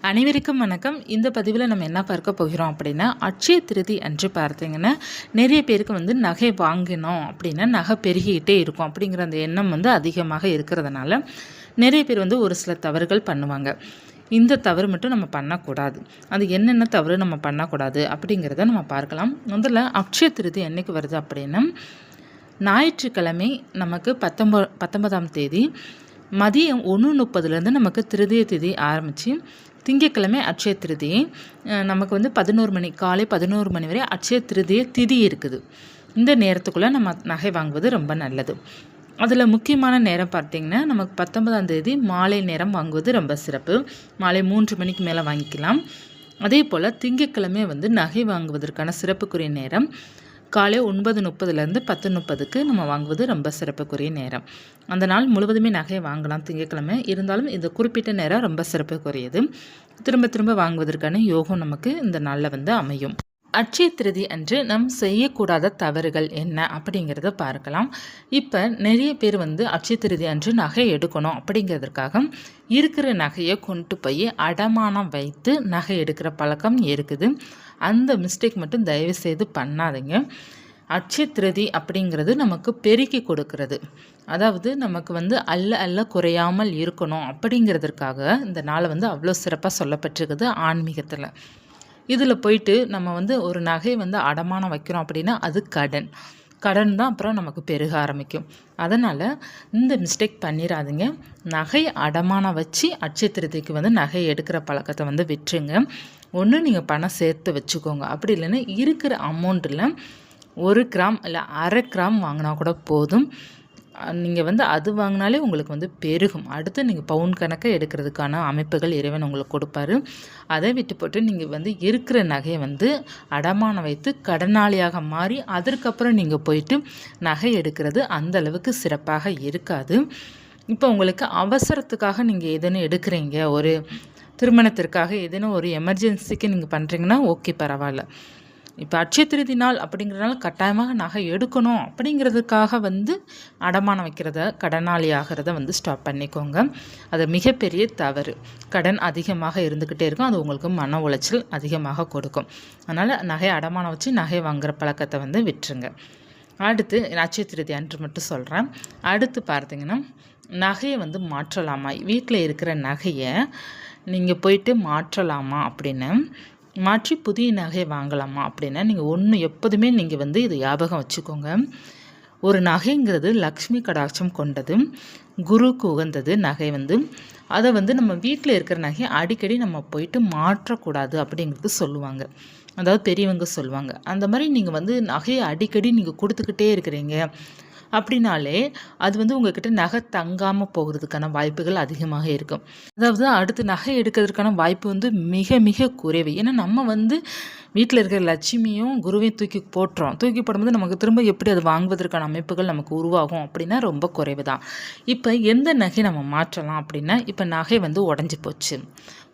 அனைவருக்கும் வணக்கம். இந்த பதிவில் நம்ம என்ன பார்க்க போகிறோம் அப்படின்னா, அட்சய திருதி அன்று பார்த்தீங்கன்னா நிறைய பேருக்கு நகை வாங்கினோம் அப்படின்னா நகை பெருகிக்கிட்டே இருக்கும் அப்படிங்கிற அந்த எண்ணம் அதிகமாக இருக்கிறதுனால நிறைய பேர் ஒரு சில தவறுகள் பண்ணுவாங்க. இந்த தவறு மட்டும் நம்ம பண்ணக்கூடாது. அது என்னென்ன தவறு நம்ம பண்ணக்கூடாது அப்படிங்கிறத நம்ம பார்க்கலாம். முதல்ல அட்சய திருதி என்னைக்கு வருது அப்படின்னா, ஞாயிற்றுக்கிழமை நமக்கு 19ஆம் தேதி மதியம் 1:30 நமக்கு திருதிய திதி ஆரம்பித்து திங்கட்கிழமை அட்சய திருதி நமக்கு 11 மணி காலை 11 மணி வரை அட்சய திருதிய திதி இருக்குது. இந்த நேரத்துக்குள்ளே நம்ம நகை வாங்குவது ரொம்ப நல்லது. அதில் முக்கியமான நேரம் பார்த்திங்கன்னா நமக்கு 19ஆம் தேதி மாலை நேரம் வாங்குவது ரொம்ப சிறப்பு. மாலை 3 மணிக்கு மேலே வாங்கிக்கலாம். அதே போல் திங்கட்கிழமை நகை வாங்குவதற்கான சிறப்புக்குரிய நேரம் காலை 9:30 10:30 நம்ம வாங்குவது ரொம்ப சிறப்புக்குரிய நேரம். அந்த நாள் முழுவதுமே நகையை வாங்கலாம் திங்கட்கிழமை. இருந்தாலும் இந்த குறிப்பிட்ட நேரம் ரொம்ப சிறப்புக்குரியது. திரும்ப திரும்ப வாங்குவதற்கான யோகம் நமக்கு இந்த நாளில் அமையும். அட்சய திருதி அன்று நம் செய்யக்கூடாத தவறுகள் என்ன அப்படிங்கிறத பார்க்கலாம். இப்போ நிறைய பேர் அட்சய திருதி அன்று நகை எடுக்கணும் அப்படிங்கிறதுக்காக இருக்கிற நகையை கொண்டு போய் அடமானம் வைத்து நகை எடுக்கிற பழக்கம் இருக்குது. அந்த மிஸ்டேக் மட்டும் தயவு செய்து பண்ணாதீங்க. அட்சய திருதி அப்படிங்கிறது நமக்கு பெருக்கி கொடுக்கறது. அதாவது நமக்கு அல்ல அல்ல குறையாமல் இருக்கணும் அப்படிங்கிறதுக்காக இந்த நாளை அவ்வளோ சிறப்பாக சொல்லப்பட்டிருக்குது ஆன்மீகத்தில். இதில் போயிட்டு நம்ம ஒரு நகை அடமானம் வைக்கிறோம் அப்படின்னா அது கடன் தான் அப்புறம் நமக்கு பெருக ஆரம்பிக்கும். அதனால் இந்த மிஸ்டேக் பண்ணிடாதீங்க. நகை அடமானம் வச்சு அட்சய திருதிக்கு நகை எடுக்கிற பழக்கத்தை விட்டுருங்க. ஒன்று நீங்கள் பணம் சேர்த்து வச்சுக்கோங்க. அப்படி இல்லைன்னா இருக்கிற அமௌண்ட்டில் 1 கிராம் இல்லை 1/2 கிராம் வாங்கினா கூட போதும். நீங்கள் அது வாங்கினாலே உங்களுக்கு பெருகும். அடுத்து நீங்கள் பவுன் கணக்கை எடுக்கிறதுக்கான அமைப்புகள் இறைவன் உங்களுக்கு கொடுப்பாரு. அதை விட்டு போட்டு நீங்கள் இருக்கிற நகையை அடமானம் வைத்து கடனாளியாக மாறி அதற்கப்புறம் நீங்கள் போயிட்டு நகை எடுக்கிறது அந்த அளவுக்கு சிறப்பாக இருக்காது. இப்போ உங்களுக்கு அவசரத்துக்காக நீங்கள் எதுன்னு எடுக்கிறீங்க, ஒரு திருமணத்திற்காக ஏதேனும் ஒரு எமர்ஜென்சிக்கு நீங்கள் பண்ணுறீங்கன்னா ஓகே, பரவாயில்ல. இப்போ அட்சய திருதி நாள் அப்படிங்கிறதுனால கட்டாயமாக நகை எடுக்கணும் அப்படிங்கிறதுக்காக அடமானம் வைக்கிறத கடனாளி ஆகிறத ஸ்டாப் பண்ணிக்கோங்க. அது மிகப்பெரிய தவறு. கடன் அதிகமாக இருந்துக்கிட்டே இருக்கும். அது உங்களுக்கு மன உளைச்சல் அதிகமாக கொடுக்கும். அதனால் நகை அடமானம் வச்சு நகை வாங்குகிற பழக்கத்தை விட்டுருங்க. அடுத்து அட்சய திருதி அன்று மட்டும் சொல்கிறேன். அடுத்து பார்த்தீங்கன்னா நகையை மாற்றலாமா, வீட்டில் இருக்கிற நகையை நீங்கள் போயிட்டு மாற்றலாமா அப்படின்னு, மாற்றி புதிய நகை வாங்கலாமா அப்படின்னா நீங்கள் எப்போதுமே நீங்கள் இதை ஞாபகம் வச்சுக்கோங்க. ஒரு நகைங்கிறது லக்ஷ்மி கடாட்சம் கொண்டது, குருக்கு உகந்தது நகை. அதை நம்ம வீட்டில் இருக்கிற நகையை அடிக்கடி நம்ம போயிட்டு மாற்றக்கூடாது அப்படிங்கிறது சொல்லுவாங்க. அதாவது பெரியவங்க சொல்லுவாங்க. அந்த மாதிரி நீங்கள் நகையை அடிக்கடி நீங்கள் கொடுத்துக்கிட்டே இருக்கிறீங்க அப்படின்னாலே அது உங்கள்கிட்ட நகை தங்காமல் போகிறதுக்கான வாய்ப்புகள் அதிகமாக இருக்கும். அதாவது அடுத்து நகை எடுக்கிறதுக்கான வாய்ப்பு மிக மிக குறைவு. ஏன்னா நம்ம வீட்டில் இருக்கிற லட்சுமியும் குருவையும் தூக்கி போடும்போது நமக்கு திரும்ப எப்படி அது வாங்குவதற்கான அமைப்புகள் நமக்கு உருவாகும் அப்படின்னா ரொம்ப குறைவு தான். இப்போ எந்த நகை நம்ம மாற்றலாம் அப்படின்னா, இப்போ நகை உடஞ்சி போச்சு,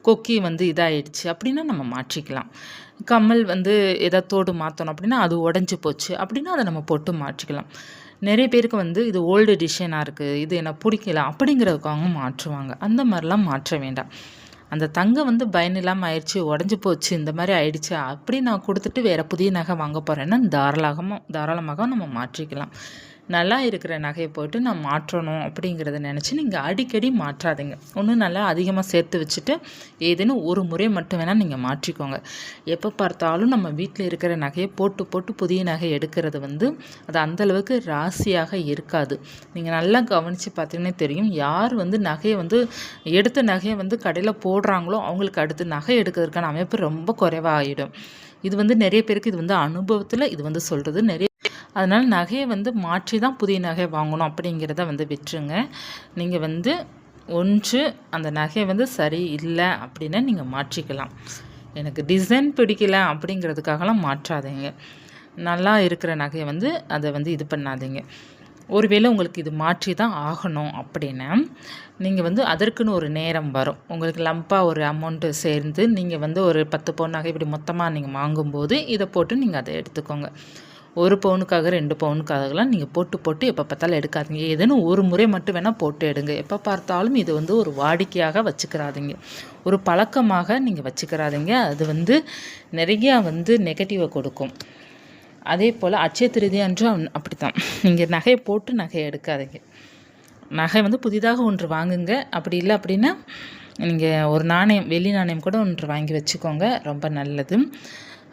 கொக்கி இதாகிடுச்சு அப்படின்னா நம்ம மாற்றிக்கலாம். கம்மல் ஏதாவது தோடு மாற்றணும் அப்படின்னா அது உடஞ்சி போச்சு அப்படின்னா அதை நம்ம போட்டு மாற்றிக்கலாம். நிறைய பேருக்கு இது ஓல்டு டிசைனாக இருக்குது, இது எனக்கு பிடிக்கல அப்படிங்கிறதுக்காக மாற்றுவாங்க. அந்த மாதிரிலாம் மாற்ற வேண்டாம். அந்த தங்கம் பயனில்லாமல் ஆயிடுச்சு, உடஞ்சி போச்சு, இந்த மாதிரி ஆயிடுச்சு அப்படி நான் கொடுத்துட்டு வேறு புதிய நகை வாங்க போகிறேன்னா தாராளமாக நம்ம மாற்றிக்கலாம். நல்லா இருக்கிற நகையை போட்டு நான் மாற்றணும் அப்படிங்கிறத நினச்சி நீங்கள் அடிக்கடி மாற்றாதீங்க. ஒன்று நல்லா அதிகமாக சேர்த்து வச்சுட்டு ஏதேனும் ஒரு முறை மட்டும் வேணால் நீங்கள் மாற்றிக்கோங்க. எப்போ பார்த்தாலும் நம்ம வீட்டில் இருக்கிற நகையை போட்டு போட்டு புதிய நகை எடுக்கிறது அது அந்தளவுக்கு ராசியாக இருக்காது. நீங்கள் நல்லா கவனித்து பார்த்தீங்கன்னா தெரியும், யார் நகையை எடுத்த நகையை கடையில் போடுறாங்களோ அவங்களுக்கு அடுத்து நகை எடுக்கிறதுக்கான அமைப்பு ரொம்ப குறைவாகிடும். இது நிறைய பேருக்கு இது அனுபவத்தில் இது சொல்கிறது நிறைய. அதனால் நகையை மாற்றி தான் புதிய நகை வாங்கணும் அப்படிங்கிறத விட்டுருங்க. நீங்கள் ஒன்று அந்த நகை சரி இல்லை அப்படின்னா நீங்கள் மாற்றிக்கலாம். எனக்கு டிசைன் பிடிக்கல அப்படிங்கிறதுக்காகலாம் மாற்றாதீங்க. நல்லா இருக்கிற நகையை அதை இது பண்ணாதீங்க. ஒருவேளை உங்களுக்கு இது மாற்றி தான் ஆகணும் அப்படின்னா நீங்கள் அதற்குன்னு ஒரு நேரம் வரும். உங்களுக்கு லம்பாக ஒரு அமௌண்ட்டு சேர்ந்து நீங்கள் ஒரு 10 பவுன் நகை இப்படி மொத்தமாக நீங்கள் வாங்கும்போது இதை போட்டு நீங்கள் அதை எடுத்துக்கோங்க. 1 பவுனுக்காக 2 பவுனுக்காகலாம் நீங்கள் போட்டு போட்டு எப்போ பார்த்தாலும் எடுக்காதீங்க. ஏதேனும் ஒரு முறை மட்டும் வேணால் போட்டு எடுங்க. எப்போ பார்த்தாலும் இது வந்து ஒரு வாடிக்கையாக வச்சுக்கிறாதீங்க, ஒரு பழக்கமாக நீங்கள் வச்சுக்கிறாதீங்க. அது வந்து நிறையா வந்து நெகட்டிவை கொடுக்கும். அதே போல் அட்சய திருதி அன்று அப்படித்தான், நீங்கள் நகையை போட்டு நகையை எடுக்காதீங்க. நகை வந்து புதிதாக ஒன்று வாங்குங்க. அப்படி இல்லை அப்படின்னா நீங்கள் ஒரு நாணயம், வெள்ளி நாணயம் கூட ஒன்று வாங்கி வச்சுக்கோங்க, ரொம்ப நல்லது.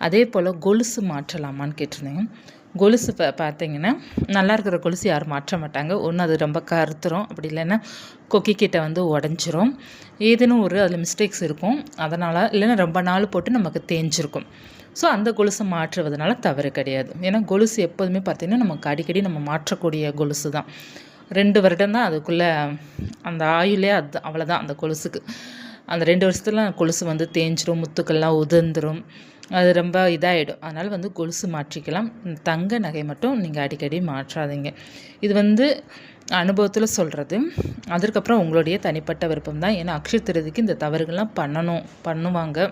அதே போல் கொலுசு மாற்றலாமான்னு கேட்டிருந்தேங்க. கொலுசு பார்த்தீங்கன்னா நல்லா இருக்கிற கொலுசு யாரும் மாற்ற மாட்டாங்க. ஒன்று அது ரொம்ப கருத்துரும், அப்படி இல்லைன்னா கொக்கிக்கிட்ட வந்து உடஞ்சிரும், ஏதேனும் ஒரு அதில் மிஸ்டேக்ஸ் இருக்கும். அதனால் இல்லைன்னா ரொம்ப நாள் போட்டு நமக்கு தேஞ்சிருக்கும். ஸோ அந்த கொலுசை மாற்றுவதனால தவறு கிடையாது. ஏன்னா கொலுசு எப்போதுமே பார்த்திங்கன்னா நமக்கு அடிக்கடி நம்ம மாற்றக்கூடிய கொலுசு தான். 2 வருடம் தான் அதுக்குள்ளே அந்த ஆயுளே, அது அவ்வளோதான் அந்த கொலுசுக்கு. அந்த 2 வருஷத்துல கொலுசு வந்து தேஞ்சிரும், முத்துக்கள்லாம் உதிர்ந்துடும், அது ரொம்ப இதாகிடும். அதனால் வந்து கொலுசு மாற்றிக்கலாம். தங்க நகை மட்டும் நீங்கள் அடிக்கடி மாற்றாதீங்க. இது வந்து அனுபவத்தில் சொல்கிறது. அதுக்கப்புறம் உங்களுடைய தனிப்பட்ட விருப்பம் தான். ஏன்னா அக்ஷய திருதிக்கு இந்த தவறுகள்லாம் பண்ணுவாங்க,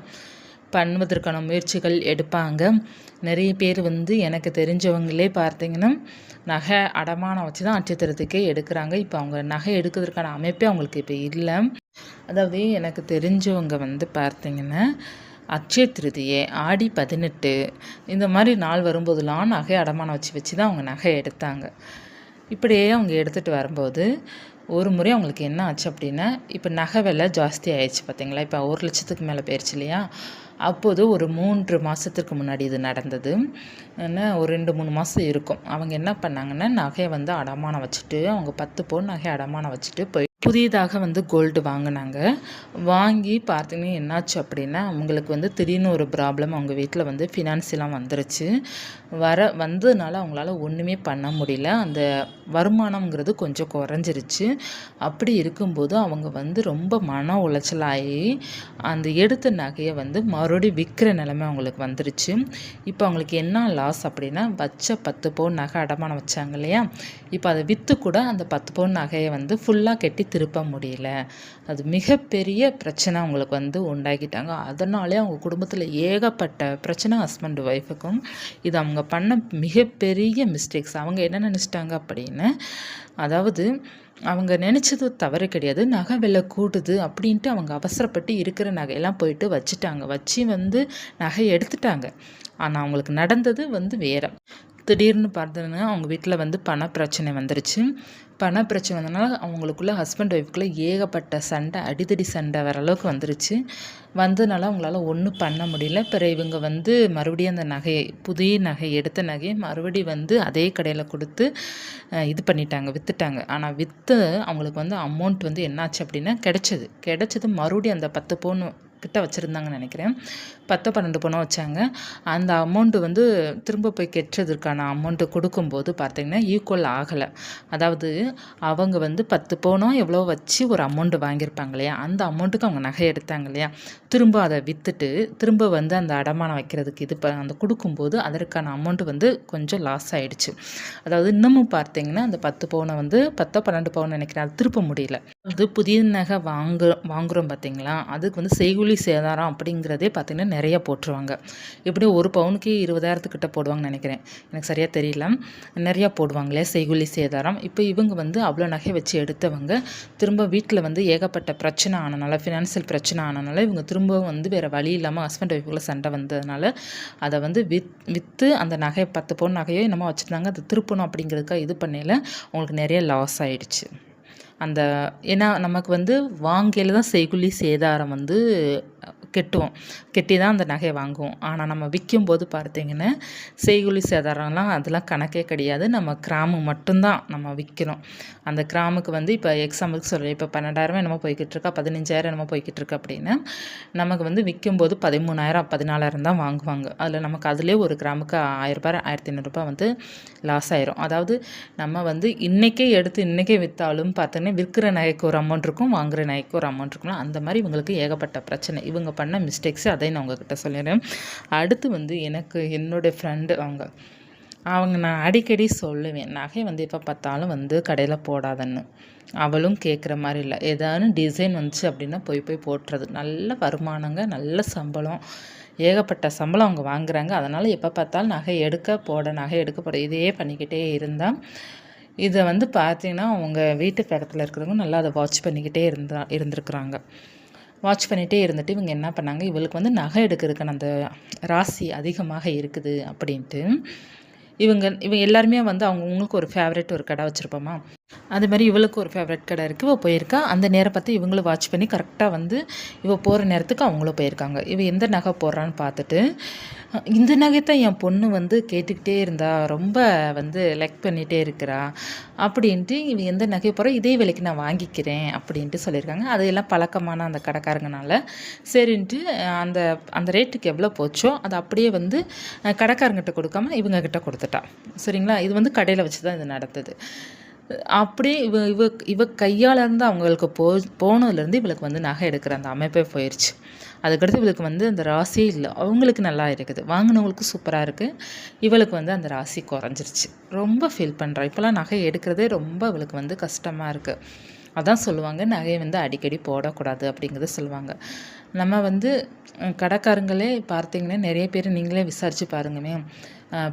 பண்ணுவதற்கான முயற்சிகள் எடுப்பாங்க. நிறைய பேர் வந்து எனக்கு தெரிஞ்சவங்களே பார்த்தீங்கன்னா நகை அடமானம் வச்சு தான் அட்சய திருதிக்கே எடுக்கிறாங்க. இப்போ அவங்க நகை எடுக்கிறதுக்கான அமைப்பே அவங்களுக்கு இப்போ இல்லை. அதாவது எனக்கு தெரிஞ்சவங்க வந்து பார்த்தீங்கன்னா அட்சய திருதியே, ஆடி 18 இந்த மாதிரி நாள் வரும்போதெல்லாம் நகை அடமானம் வச்சு தான் அவங்க நகை எடுத்தாங்க. இப்படியே அவங்க எடுத்துகிட்டு வரும்போது ஒரு முறை அவங்களுக்கு என்ன ஆச்சு அப்படின்னா, இப்போ நகை விலை ஜாஸ்தி ஆயிடுச்சு பார்த்தீங்களா, இப்போ 1 லட்சத்துக்கு மேலே போயிடுச்சு இல்லையா. அப்போது ஒரு 3 மாதத்துக்கு முன்னாடி இது நடந்தது. என்ன ஒரு 2-3 மாதம் இருக்கும். அவங்க என்ன பண்ணாங்கன்னா நகையை வந்து அடமானம் வச்சுட்டு, அவங்க 10 பவுன் நகை அடமானம் வச்சுட்டு போய் புதியதாக வந்து கோல்டு வாங்கினாங்க. வாங்கி பார்த்தீங்கன்னா என்னாச்சு அப்படின்னா, அவங்களுக்கு வந்து திடீர்னு ஒரு ப்ராப்ளம், அவங்க வீட்டில் வந்து ஃபினான்ஸெலாம் வந்துருச்சு. வந்ததுனால அவங்களால ஒன்றுமே பண்ண முடியல. அந்த வருமானம்ங்கிறது கொஞ்சம் குறைஞ்சிருச்சு. அப்படி இருக்கும்போது அவங்க வந்து ரொம்ப மன உளைச்சலாகி அந்த எடுத்த நகையை வந்து மறுபடியும் விற்கிற நிலைமை அவங்களுக்கு வந்துருச்சு. இப்போ அவங்களுக்கு என்ன லாஸ் அப்படின்னா, வச்ச 10 பவுன் நகை அடமானம் வச்சாங்க இல்லையா, இப்போ அதை விற்று கூட அந்த 10 பவுன் நகையை வந்து ஃபுல்லாக கட்டி திருப்ப முடியல. அது மிகப்பெரிய பிரச்சனை அவங்களுக்கு வந்து உண்டாக்கிட்டாங்க. அதனாலே அவங்க குடும்பத்தில் ஏகப்பட்ட பிரச்சனை, ஹஸ்பண்ட் ஒய்ஃபுக்கும். இது அவங்க பண்ண மிகப்பெரிய மிஸ்டேக்ஸ். அவங்க என்ன நினச்சிட்டாங்க அப்படின்னு, அதாவது அவங்க நினச்சது தவறு கிடையாது, நகை விலை கூடுது அப்படின்ட்டு அவங்க அவசரப்பட்டு இருக்கிற நகையெல்லாம் போயிட்டு வச்சுட்டாங்க. வச்சு வந்து நகை எடுத்துட்டாங்க. ஆனால் அவங்களுக்கு நடந்தது வந்து வேறு. திடீர்னு பார்த்தீங்கன்னா அவங்க வீட்டில் வந்து பண பிரச்சனை வந்துருச்சு. பண பிரச்சனை வந்தனால அவங்களுக்குள்ள ஹஸ்பண்ட் ஒய்ஃப்குள்ளே ஏகப்பட்ட சண்டை, அடிதடி சண்டை வர அளவுக்கு வந்துருச்சு. வந்ததுனால அவங்களால ஒன்றும் பண்ண முடியல. பிறகு இவங்க வந்து மறுபடியும் அந்த நகையை, புதிய நகை எடுத்த நகையை மறுபடியும் வந்து அதே கடையில் கொடுத்து இது பண்ணிட்டாங்க, விற்றுட்டாங்க. ஆனால் விற்று அவங்களுக்கு வந்து அமௌண்ட் வந்து என்னாச்சு அப்படின்னா கிடைச்சது மறுபடியும் அந்த 10 பவுன் கிட்ட வச்சுருந்தாங்கன்னு நினைக்கிறேன். 10-12 பணம் வச்சாங்க. அந்த அமௌண்ட்டு வந்து திரும்ப போய் கெட்டுறதுக்கான அமௌண்ட்டு கொடுக்கும்போது பார்த்திங்கன்னா ஈக்குவல் ஆகலை. அதாவது அவங்க வந்து 10 பவுனோ எவ்வளோ வச்சு ஒரு அமௌண்ட்டு வாங்கியிருப்பாங்க இல்லையா, அந்த அமௌண்ட்டுக்கு அவங்க நகை எடுத்தாங்க இல்லையா, திரும்ப அதை விற்றுட்டு திரும்ப வந்து அந்த அடமானம் வைக்கிறதுக்கு அந்த கொடுக்கும்போது அதற்கான அமௌண்ட்டு வந்து கொஞ்சம் லாஸ் ஆகிடுச்சு. அதாவது இன்னமும் பார்த்திங்கன்னா அந்த 10 பவுனை வந்து 10-12 பவுன் நினைக்கிறேன், அது திருப்ப முடியல. அது புதிய நகை வாங்குகிறோம் பார்த்திங்களா, அதுக்கு வந்து செய்கூலி சேதாரம் அப்படிங்கிறதே பார்த்திங்கன்னா நிறைய போட்டுருவாங்க. எப்படியும் 1 பவுனுக்கு 20,000 போடுவாங்கன்னு நினைக்கிறேன், எனக்கு சரியாக தெரியல. நிறையா போடுவாங்களே செய்கூலி சேதாரம். இப்போ இவங்க வந்து அவ்வளோ நகை வச்சு எடுத்தவங்க திரும்ப வீட்டில் வந்து ஏகப்பட்ட பிரச்சனை ஆனனால, ஃபினான்ஷியல் பிரச்சனை ஆனனால இவங்க திரும்பவும் வந்து வேறு வழி இல்லாமல் ஹஸ்பண்ட் ஒய்ஃபுக்குள்ளே சண்டை வந்ததுனால அதை வந்து விற்று அந்த நகை 10 பவுன் நகையோ என்னமோ வச்சுருந்தாங்க, அதை திருப்பணும் அப்படிங்கிறதுக்காக இது பண்ணல. அவங்களுக்கு நிறைய லாஸ் ஆகிடுச்சு. ஏன்னா நமக்கு வந்து வாங்கையில் தான் செய்கூலி சேதாரம் வந்து கெட்டி தான் அந்த நகையை வாங்குவோம். ஆனால் நம்ம விற்கும்போது பார்த்திங்கன்னா செய்கூலி சேதாரம்லாம் அதெல்லாம் கணக்கே கிடையாது. நம்ம கிராமு மட்டும்தான் நம்ம விற்கிறோம். அந்த கிராமுக்கு வந்து இப்போ எக்ஸாம்பிளுக்கு சொல்கிறேன், இப்போ 12,000 என்னமோ போய்கிட்டு இருக்கா, 15,000 என்னமோ போய்கிட்டு இருக்கு அப்படின்னா நமக்கு வந்து விற்கும்போது 13,000 14,000 தான் வாங்குவாங்க. அதில் நமக்கு அதிலே ஒரு கிராமுக்கு 1,000 ரூபாய் 1,500 வந்து லாஸ் ஆயிரும். அதாவது நம்ம வந்து இன்றைக்கே எடுத்து இன்றைக்கே விற்றாலும் பார்த்தோன்னா விற்கிற நகைக்கு ஒரு அமௌண்ட் இருக்கும், வாங்குகிற நகைக்கு ஒரு அமௌண்ட் இருக்கும். அந்த மாதிரி இவங்களுக்கு ஏகப்பட்ட பிரச்சனை. இவங்க பண்ண மிஸ்டேக்ஸு அதை நான் உங்ககிட்ட சொல்லிடுறேன். அடுத்து வந்து எனக்கு என்னோடய ஃப்ரெண்டு நான் அடிக்கடி சொல்லுவேன், நகை வந்து எப்போ பார்த்தாலும் வந்து கடையில் போடாதன்னு. அவளும் கேட்குற மாதிரி இல்லை. ஏதாவது டிசைன் வந்துச்சு அப்படின்னா போய் போய் போட்டுறது. நல்ல வருமானங்க, நல்ல சம்பளம், ஏகப்பட்ட சம்பளம் அவங்க வாங்குறாங்க. அதனால் எப்போ பார்த்தாலும் நகை எடுக்க போட, நகை எடுக்க போட, இதையே பண்ணிக்கிட்டே இருந்தால் இதை வந்து பார்த்தீங்கன்னா அவங்க வீட்டு பக்கத்தில் இருக்கிறவங்க நல்லா அதை வாட்ச் பண்ணிக்கிட்டே இருந்திருக்கிறாங்க. வாட்ச் பண்ணிகிட்டே இருந்துட்டு இவங்க என்ன பண்ணாங்க, இவளுக்கு வந்து நகை எடுக்கிறதுக்கான அந்த ராசி அதிகமாக இருக்குது அப்படின்ட்டு இவங்க எல்லாருமே வந்து அவங்களுக்கு ஒரு ஃபேவரெட் ஒரு கடை வச்சுருப்போமா, அது மாதிரி இவளுக்கு ஒரு ஃபேவரெட் கடை இருக்குது. இவள் போயிருக்கா. அந்த நேரம் பார்த்து இவங்களும் வாட்ச் பண்ணி கரெக்டாக வந்து இவள் போகிற நேரத்துக்கு அவங்களும் போயிருக்காங்க. இவள் எந்த நகை போடுறான்னு பார்த்துட்டு, இந்த நகை தான் என் பொண்ணு வந்து கேட்டுக்கிட்டே இருந்தா, ரொம்ப வந்து லைக் பண்ணிகிட்டே இருக்கிறா அப்படின்ட்டு, இவன் எந்த நகை போகிறா இதே விலைக்கு நான் வாங்கிக்கிறேன் அப்படின்ட்டு சொல்லியிருக்காங்க. அதையெல்லாம் பழக்கமான அந்த கடைக்காரங்கனால சரின்ட்டு அந்த அந்த ரேட்டுக்கு எவ்வளோ போச்சோ அதை அப்படியே வந்து கடைக்காரங்கிட்ட கொடுக்காம இவங்கக்கிட்ட கொடுத்துட்டா. சரிங்களா? இது வந்து கடையில் வச்சு தான் இது நடந்தது. அப்படியே இவ கையால் இருந்து அவங்களுக்கு போனதுலேருந்து இவளுக்கு வந்து நகை எடுக்கிற அந்த அமைப்பே போயிடுச்சு. அதுக்கடுத்து இவளுக்கு வந்து அந்த ராசியே இல்லை. அவங்களுக்கு நல்லா இருக்குது, வாங்கினவங்களுக்கு சூப்பராக இருக்குது. இவளுக்கு வந்து அந்த ராசி குறைஞ்சிருச்சு. ரொம்ப ஃபீல் பண்ணுறா. இப்போலாம் நகை எடுக்கிறதே ரொம்ப இவளுக்கு வந்து கஷ்டமாக இருக்குது. அதான் சொல்லுவாங்க, நகையை வந்து அடிக்கடி போடக்கூடாது அப்படிங்கிறத சொல்லுவாங்க. நம்ம வந்து கடைக்காரங்களே பார்த்தீங்கன்னா நிறைய பேர் நீங்களே விசாரித்து பாருங்கமே,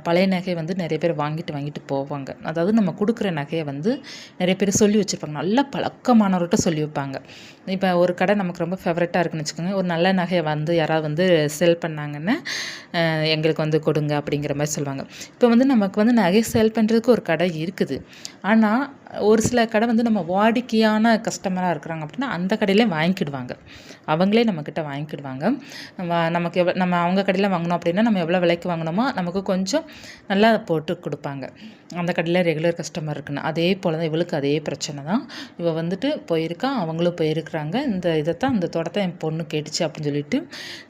பழைய நகையை வந்து நிறைய பேர் வாங்கிட்டு போவாங்க. அதாவது நம்ம கொடுக்குற நகையை வந்து நிறைய பேர் சொல்லி வச்சுருப்பாங்க. நல்ல பழக்கமானவர்கிட்ட சொல்லி வைப்பாங்க. இப்போ ஒரு கடை நமக்கு ரொம்ப ஃபேவரட்டாக இருக்குன்னு வச்சுக்கோங்க, ஒரு நல்ல நகையை வந்து யாராவது வந்து செல் பண்ணாங்கன்னா எங்களுக்கு வந்து கொடுங்க அப்படிங்கிற மாதிரி சொல்லுவாங்க. இப்போ வந்து நமக்கு வந்து நகை சேல் பண்ணுறதுக்கு ஒரு கடை இருக்குது. ஆனால் ஒரு சில கடை வந்து நம்ம வாடிக்கையான கஸ்டமராக இருக்கிறாங்க அப்படின்னா அந்த கடையிலே வாங்கிக்கிடுவாங்க. அவங்களே நம்மக்கிட்ட வாங்கிக்கிடுவாங்க. நமக்கு நம்ம அவங்க கடையில் வாங்கினோம் அப்படின்னா நம்ம எவ்வளோ விலைக்கு வாங்கினோமோ நமக்கு கொஞ்சம் நல்லா போட்டு கொடுப்பாங்க. அந்த கடையில் ரெகுலர் கஸ்டமர் இருக்குன்னு. அதே போல் தான் இவளுக்கு அதே பிரச்சனை தான். இவள் வந்துட்டு போயிருக்கா, அவங்களும் போயிருக்கிறாங்க. இந்த தோட்டத்தை என் பொண்ணு கேட்டுச்சு அப்படின்னு சொல்லிட்டு,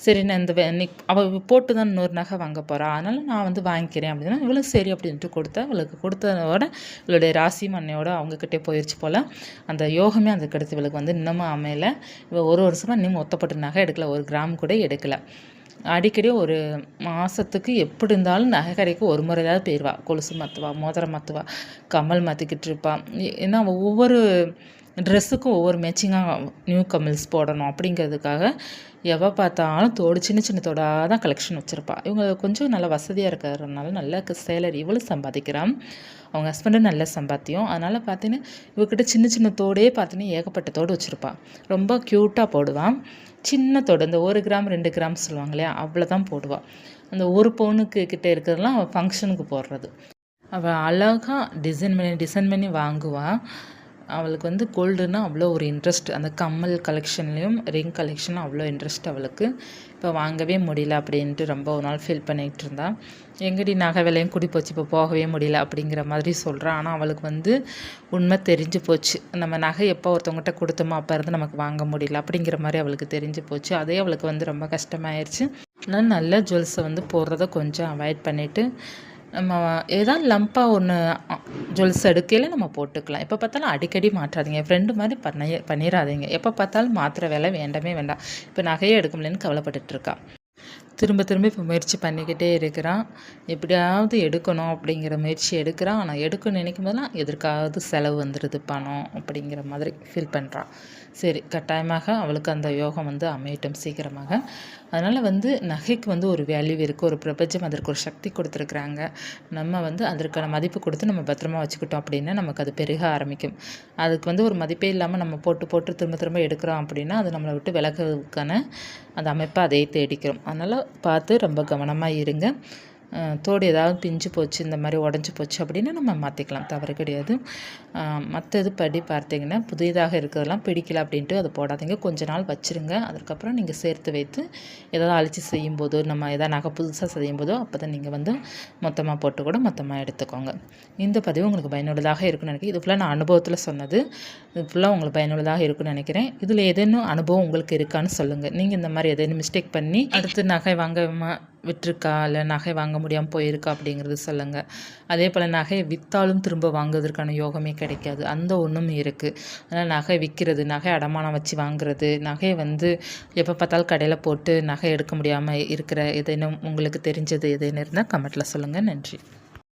சரி நான் அவள் போட்டு தான் இன்னொரு நகை வாங்க போகிறா, அதனால் நான் வந்து வாங்கிக்கிறேன் அப்படின்னா இவளுக்கு சரி அப்படின்ட்டு கொடுத்தா. இவளுக்கு கொடுத்ததோட இவளுடைய ராசி மண்ணையோட அவங்கக்கிட்டே போயிடுச்சு போல். அந்த யோகமே அதுக்கு அடுத்து இவளுக்கு வந்து இன்னமும் அமையலை. இவள் ஒரு வருஷமாக இன்னும் மொத்தப்பட்டு நகை எடுக்கலை, 1 கிராம் கூட எடுக்கலை. அடிக்கடி ஒரு மாதத்துக்கு எப்படி இருந்தாலும் நகை கடைக்கு ஒரு முறையாவது போயிடுவா. கொலுசு மாற்றுவா, மோதிரம் மாற்றுவா, கம்மல் மாற்றிக்கிட்டு இருப்பாள். ஏன்னா ஒவ்வொரு ட்ரெஸ்ஸுக்கும் ஒவ்வொரு மேட்சிங்காக நியூ கம்மல்ஸ் போடணும் அப்படிங்கிறதுக்காக எவ பார்த்தாலும் சின்ன சின்ன தோடாக தான் கலெக்ஷன் வச்சுருப்பா. இவங்க கொஞ்சம் நல்ல வசதியாக இருக்கிறதுனால நல்ல சேலரி இவளும் சம்பாதிக்கிறான். அவங்க ஹஸ்பண்டும் நல்ல சம்பாத்தியம். அதனால் பார்த்தீங்கன்னா இவகிட்ட சின்ன சின்ன தோடே பார்த்தீங்கன்னா ஏகப்பட்ட தோடு வச்சுருப்பாள். ரொம்ப க்யூட்டாக போடுவான். சின்ன தோடு, இந்த 1 கிராம் 2 கிராம் சொல்லுவாங்க இல்லையா, அவ்வளோ தான் போடுவாள். அந்த 1 பவுனுக்கு கிட்டே இருக்கிறதெல்லாம் அவள் ஃபங்க்ஷனுக்கு போடுறது. அவள் அழகாக டிசைன் பண்ணி வாங்குவாள். அவளுக்கு வந்து கோல்டுன்னா அவ்வளோ ஒரு இன்ட்ரெஸ்ட். அந்த கம்மல் கலெக்ஷன்லேயும் ரிங் கலெக்ஷனும் அவ்வளோ இன்ட்ரெஸ்ட் அவளுக்கு. இப்போ வாங்கவே முடியல அப்படின்ட்டு ரொம்ப ஒரு நாள் ஃபீல் பண்ணிகிட்டு இருந்தாள். எங்கடி நகை விலையும் கூடி போச்சு, இப்போ போகவே முடியல அப்படிங்கிற மாதிரி சொல்கிறான். ஆனால் அவளுக்கு வந்து உண்மை தெரிஞ்சு போச்சு. நம்ம நகை எப்போ ஒருத்தவங்ககிட்ட கொடுத்தோமோ அப்போ இருந்து நமக்கு வாங்க முடியல அப்படிங்கிற மாதிரி அவளுக்கு தெரிஞ்சு போச்சு. அதே அவளுக்கு வந்து ரொம்ப கஷ்டமாயிருச்சு. அதனால் நல்ல ஜுவல்ஸை வந்து போடுறத கொஞ்சம் அவாய்ட் பண்ணிவிட்டு நம்ம ஏதாவது லம்பாக ஒன்று ஜுவல்ஸ் எடுக்கையில் நம்ம போட்டுக்கலாம். எப்போ பார்த்தாலும் அடிக்கடி மாற்றாதீங்க. ஃப்ரெண்டு மாதிரி பண்ணிடாதீங்க. எப்போ பார்த்தாலும் மாற்றுற வேலை வேண்டவே வேண்டாம். இப்போ நகையே எடுக்க முடியலன்னு கவலைப்பட்டுட்ருக்கா. திரும்ப இப்போ முயற்சி பண்ணிக்கிட்டே இருக்கிறான். எப்படியாவது எடுக்கணும் அப்படிங்கிற முயற்சி எடுக்கிறான். ஆனால் எடுக்கணும்னு நினைக்கும் போதெல்லாம் எதற்காவது செலவு வந்துடுது, பணம் அப்படிங்கிற மாதிரி ஃபீல் பண்ணுறான். சரி, கட்டாயமாக அவளுக்கு அந்த யோகம் வந்து அமையட்டும் சீக்கிரமாக. அதனால் வந்து நகைக்கு வந்து ஒரு வேல்யூ இருக்குது. ஒரு பிரபஞ்சம் அதற்கு ஒரு சக்தி கொடுத்துருக்குறாங்க. நம்ம வந்து அதற்கான மதிப்பு கொடுத்து நம்ம பத்திரமா வச்சுக்கிட்டோம் அப்படின்னா நமக்கு அது பெருக ஆரம்பிக்கும். அதுக்கு வந்து ஒரு மதிப்பே இல்லாமல் நம்ம போட்டு திரும்ப எடுக்கிறோம் அப்படின்னா அது நம்மளை விட்டு விலகிறதுக்கான அந்த அமைப்பை அதே தேடிக்கிறோம். அதனால் பார்த்து ரொம்ப கவனமாக இருங்க. தோடு ஏதாவது பிஞ்சு போச்சு, இந்த மாதிரி உடஞ்சி போச்சு அப்படின்னா நம்ம மாற்றிக்கலாம், தவறு கிடையாது. மற்றது படி பார்த்தீங்கன்னா புதிதாக இருக்கிறதெல்லாம் பிடிக்கல அப்படின்ட்டு அதை போடாதீங்க. கொஞ்ச நாள் வச்சுருங்க. அதுக்கப்புறம் நீங்கள் சேர்த்து வைத்து ஏதாவது அழிச்சு செய்யும்போதோ, நம்ம எதாவது நகை புதுசாக செய்யும்போதோ அப்போ தான் நீங்கள் வந்து மொத்தமாக போட்டு கூட மொத்தமாக எடுத்துக்கோங்க. இந்த பதிவு உங்களுக்கு பயனுள்ளதாக இருக்குன்னு நினைக்கிறேன். இது ஃபுல்லாக நான் அனுபவத்தில் சொன்னது. இது ஃபுல்லாக உங்களுக்கு பயனுள்ளதாக இருக்குன்னு நினைக்கிறேன். இதில் ஏதேனும் அனுபவம் உங்களுக்கு இருக்கான்னு சொல்லுங்கள். நீங்கள் இந்த மாதிரி ஏதேனும் மிஸ்டேக் பண்ணி அடுத்து நகை வாங்க விட்டுருக்கா, இல்லை நகை வாங்க முடியாமல் போயிருக்கா அப்படிங்கிறது சொல்லுங்கள். அதே போல் நகையை விற்றாலும் திரும்ப வாங்குவதற்கான யோகமே கிடைக்காது, அந்த ஒன்றும் இருக்குது. அதனால் நகை விற்கிறது, நகை அடமானம் வச்சு வாங்குறது, நகையை வந்து எப்போ பார்த்தாலும் கடையில் போட்டு நகை எடுக்க முடியாமல் இருக்கிற ஏதேனும் உங்களுக்கு தெரிஞ்சது ஏதேனும் இருந்தால் கமெண்ட்டில் சொல்லுங்கள். நன்றி.